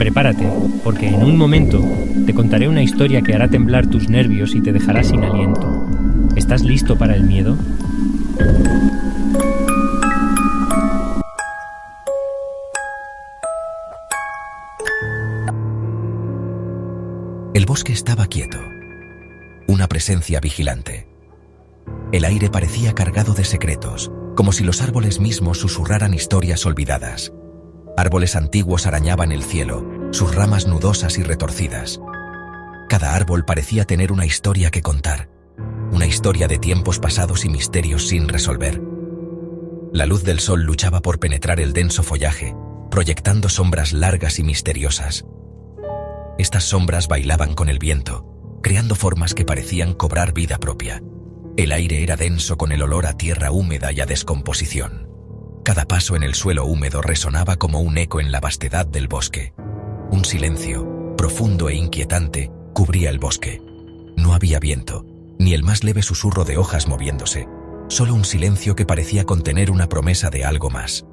Prepárate, porque en un momento te contaré una historia que hará temblar tus nervios y te dejará sin aliento. ¿Estás listo para el miedo? El bosque estaba quieto, una presencia vigilante. El aire parecía cargado de secretos, como si los árboles mismos susurraran historias olvidadas. Árboles antiguos arañaban el cielo, sus ramas nudosas y retorcidas. Cada árbol parecía tener una historia que contar, una historia de tiempos pasados y misterios sin resolver. La luz del sol luchaba por penetrar el denso follaje, proyectando sombras largas y misteriosas. Estas sombras bailaban con el viento, creando formas que parecían cobrar vida propia. El aire era denso con el olor a tierra húmeda y a descomposición. Cada paso en el suelo húmedo resonaba como un eco en la vastedad del bosque. Un silencio, profundo e inquietante, cubría el bosque. No había viento, ni el más leve susurro de hojas moviéndose, solo un silencio que parecía contener una promesa de algo más.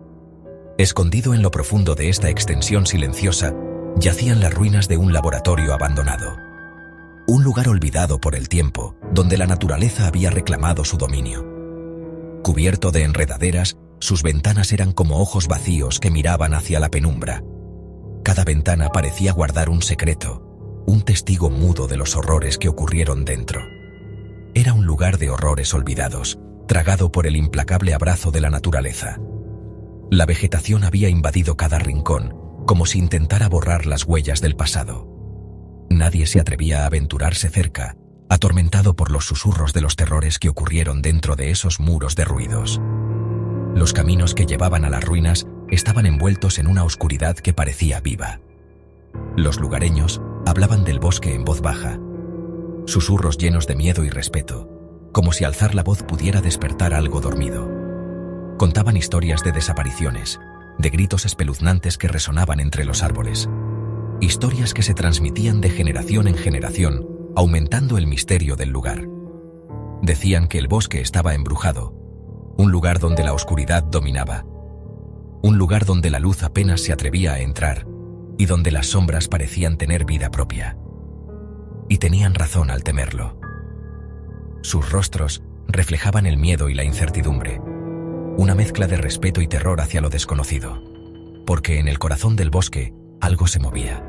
Escondido en lo profundo de esta extensión silenciosa, yacían las ruinas de un laboratorio abandonado. Un lugar olvidado por el tiempo, donde la naturaleza había reclamado su dominio. Cubierto de enredaderas, sus ventanas eran como ojos vacíos que miraban hacia la penumbra. Cada ventana parecía guardar un secreto, un testigo mudo de los horrores que ocurrieron dentro. Era un lugar de horrores olvidados, tragado por el implacable abrazo de la naturaleza. La vegetación había invadido cada rincón, como si intentara borrar las huellas del pasado. Nadie se atrevía a aventurarse cerca, atormentado por los susurros de los terrores que ocurrieron dentro de esos muros de ruidos. Los caminos que llevaban a las ruinas estaban envueltos en una oscuridad que parecía viva. Los lugareños hablaban del bosque en voz baja, susurros llenos de miedo y respeto, como si alzar la voz pudiera despertar algo dormido. Contaban historias de desapariciones, de gritos espeluznantes que resonaban entre los árboles. Historias que se transmitían de generación en generación, aumentando el misterio del lugar. Decían que el bosque estaba embrujado, un lugar donde la oscuridad dominaba, un lugar donde la luz apenas se atrevía a entrar y donde las sombras parecían tener vida propia. Y tenían razón al temerlo. Sus rostros reflejaban el miedo y la incertidumbre, una mezcla de respeto y terror hacia lo desconocido, porque en el corazón del bosque algo se movía,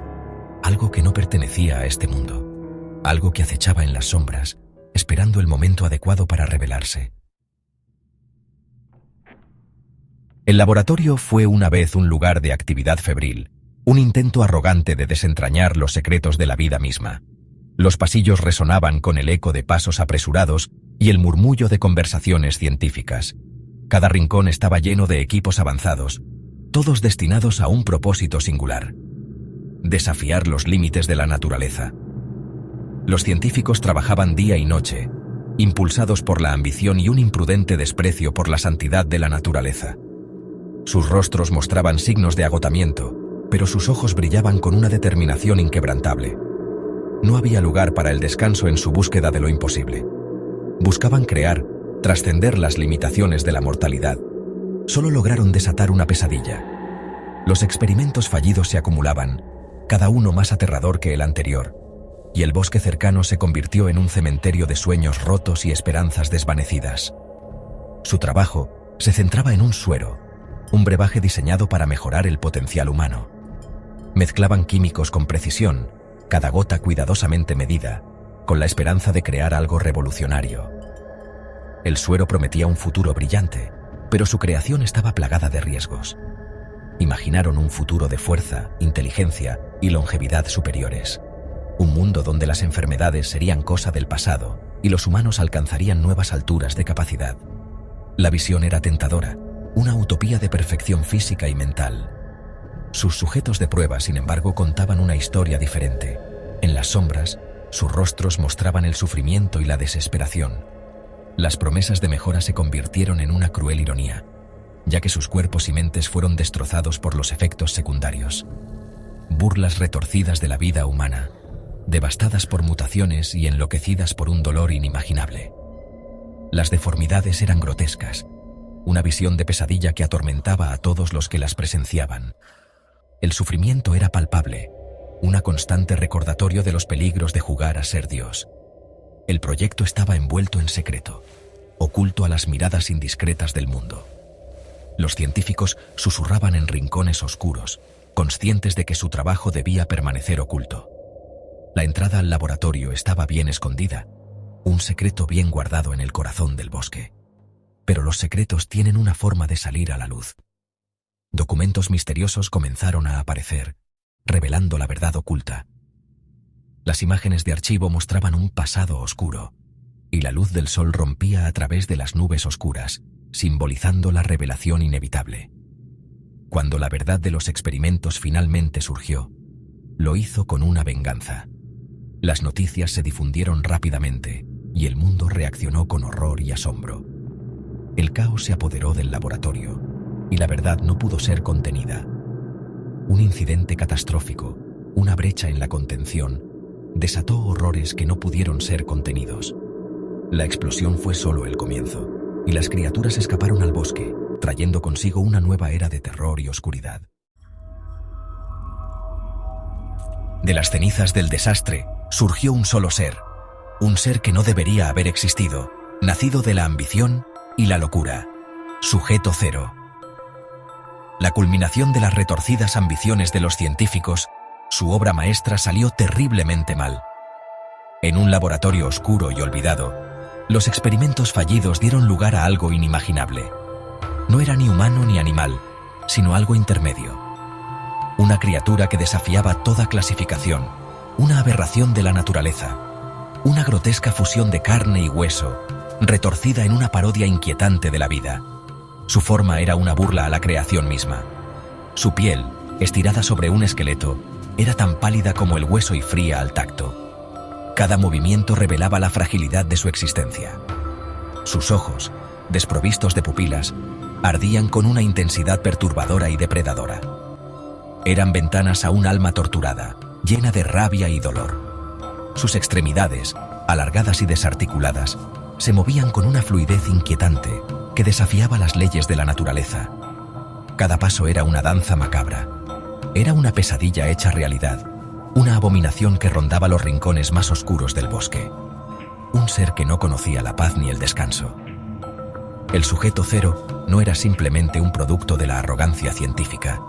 algo que no pertenecía a este mundo, algo que acechaba en las sombras, esperando el momento adecuado para revelarse. El laboratorio fue una vez un lugar de actividad febril, un intento arrogante de desentrañar los secretos de la vida misma. Los pasillos resonaban con el eco de pasos apresurados y el murmullo de conversaciones científicas. Cada rincón estaba lleno de equipos avanzados, todos destinados a un propósito singular: desafiar los límites de la naturaleza. Los científicos trabajaban día y noche, impulsados por la ambición y un imprudente desprecio por la santidad de la naturaleza. Sus rostros mostraban signos de agotamiento, pero sus ojos brillaban con una determinación inquebrantable. No había lugar para el descanso en su búsqueda de lo imposible. Buscaban crear, trascender las limitaciones de la mortalidad. Solo lograron desatar una pesadilla. Los experimentos fallidos se acumulaban, cada uno más aterrador que el anterior, y el bosque cercano se convirtió en un cementerio de sueños rotos y esperanzas desvanecidas. Su trabajo se centraba en un suero, un brebaje diseñado para mejorar el potencial humano. Mezclaban químicos con precisión, cada gota cuidadosamente medida, con la esperanza de crear algo revolucionario. El suero prometía un futuro brillante, pero su creación estaba plagada de riesgos. Imaginaron un futuro de fuerza, inteligencia y longevidad superiores. Un mundo donde las enfermedades serían cosa del pasado y los humanos alcanzarían nuevas alturas de capacidad. La visión era tentadora, una utopía de perfección física y mental. Sus sujetos de prueba, sin embargo, contaban una historia diferente. En las sombras, sus rostros mostraban el sufrimiento y la desesperación. Las promesas de mejora se convirtieron en una cruel ironía, ya que sus cuerpos y mentes fueron destrozados por los efectos secundarios. Burlas retorcidas de la vida humana, devastadas por mutaciones y enloquecidas por un dolor inimaginable. Las deformidades eran grotescas, una visión de pesadilla que atormentaba a todos los que las presenciaban. El sufrimiento era palpable, una constante recordatorio de los peligros de jugar a ser Dios. El proyecto estaba envuelto en secreto, oculto a las miradas indiscretas del mundo. Los científicos susurraban en rincones oscuros, conscientes de que su trabajo debía permanecer oculto. La entrada al laboratorio estaba bien escondida, un secreto bien guardado en el corazón del bosque. Pero los secretos tienen una forma de salir a la luz. Documentos misteriosos comenzaron a aparecer, revelando la verdad oculta. Las imágenes de archivo mostraban un pasado oscuro, y la luz del sol rompía a través de las nubes oscuras, simbolizando la revelación inevitable. Cuando la verdad de los experimentos finalmente surgió, lo hizo con una venganza. Las noticias se difundieron rápidamente, y el mundo reaccionó con horror y asombro. El caos se apoderó del laboratorio, y la verdad no pudo ser contenida. Un incidente catastrófico, una brecha en la contención, desató horrores que no pudieron ser contenidos. La explosión fue solo el comienzo, y las criaturas escaparon al bosque, trayendo consigo una nueva era de terror y oscuridad. De las cenizas del desastre surgió un solo ser, un ser que no debería haber existido, nacido de la ambición y la locura, Sujeto Cero. La culminación de las retorcidas ambiciones de los científicos, su obra maestra salió terriblemente mal. En un laboratorio oscuro y olvidado, los experimentos fallidos dieron lugar a algo inimaginable. No era ni humano ni animal, sino algo intermedio. Una criatura que desafiaba toda clasificación, una aberración de la naturaleza, una grotesca fusión de carne y hueso, retorcida en una parodia inquietante de la vida. Su forma era una burla a la creación misma. Su piel, estirada sobre un esqueleto, era tan pálida como el hueso y fría al tacto. Cada movimiento revelaba la fragilidad de su existencia. Sus ojos, desprovistos de pupilas, ardían con una intensidad perturbadora y depredadora. Eran ventanas a un alma torturada, llena de rabia y dolor. Sus extremidades, alargadas y desarticuladas, se movían con una fluidez inquietante que desafiaba las leyes de la naturaleza. Cada paso era una danza macabra. Era una pesadilla hecha realidad, una abominación que rondaba los rincones más oscuros del bosque. Un ser que no conocía la paz ni el descanso. El Sujeto Cero no era simplemente un producto de la arrogancia científica.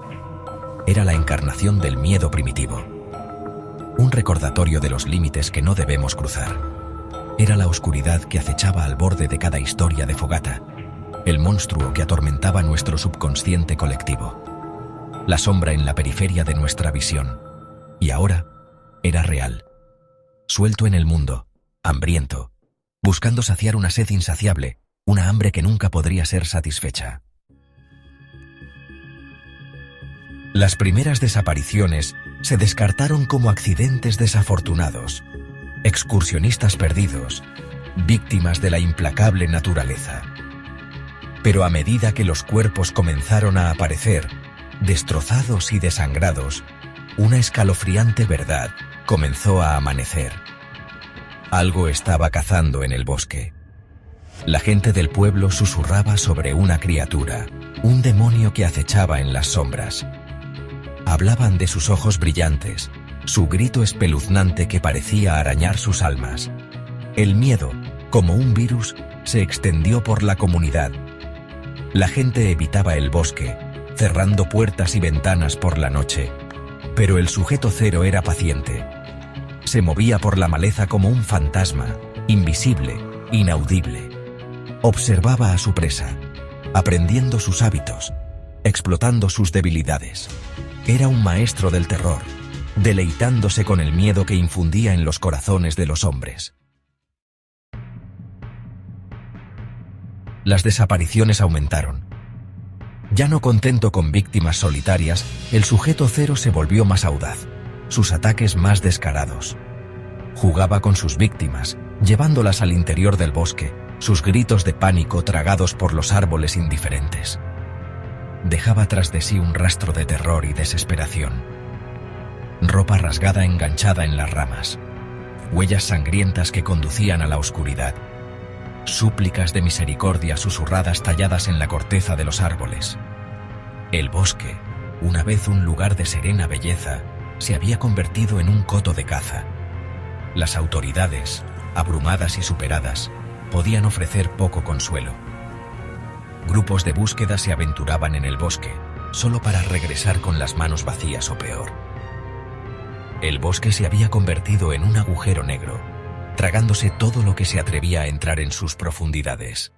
Era la encarnación del miedo primitivo. Un recordatorio de los límites que no debemos cruzar. Era la oscuridad que acechaba al borde de cada historia de Fogata, el monstruo que atormentaba nuestro subconsciente colectivo. La sombra en la periferia de nuestra visión. Y ahora era real. Suelto en el mundo, hambriento, buscando saciar una sed insaciable, una hambre que nunca podría ser satisfecha. Las primeras desapariciones se descartaron como accidentes desafortunados, excursionistas perdidos, víctimas de la implacable naturaleza. Pero a medida que los cuerpos comenzaron a aparecer, destrozados y desangrados, una escalofriante verdad comenzó a amanecer. Algo estaba cazando en el bosque. La gente del pueblo susurraba sobre una criatura, un demonio que acechaba en las sombras. Hablaban de sus ojos brillantes, su grito espeluznante que parecía arañar sus almas. El miedo, como un virus, se extendió por la comunidad. La gente evitaba el bosque, cerrando puertas y ventanas por la noche. Pero el Sujeto Cero era paciente. Se movía por la maleza como un fantasma, invisible, inaudible. Observaba a su presa, aprendiendo sus hábitos, explotando sus debilidades. Era un maestro del terror, deleitándose con el miedo que infundía en los corazones de los hombres. Las desapariciones aumentaron. Ya no contento con víctimas solitarias, el Sujeto Cero se volvió más audaz, sus ataques más descarados. Jugaba con sus víctimas, llevándolas al interior del bosque, sus gritos de pánico tragados por los árboles indiferentes. Dejaba tras de sí un rastro de terror y desesperación. Ropa rasgada enganchada en las ramas, huellas sangrientas que conducían a la oscuridad, súplicas de misericordia susurradas talladas en la corteza de los árboles. El bosque, Una vez un lugar de serena belleza, se había convertido en un coto de caza. Las autoridades, abrumadas y superadas, podían ofrecer poco consuelo. Grupos de búsqueda se aventuraban en el bosque, solo para regresar con las manos vacías o peor. El bosque se había convertido en un agujero negro, tragándose todo lo que se atrevía a entrar en sus profundidades.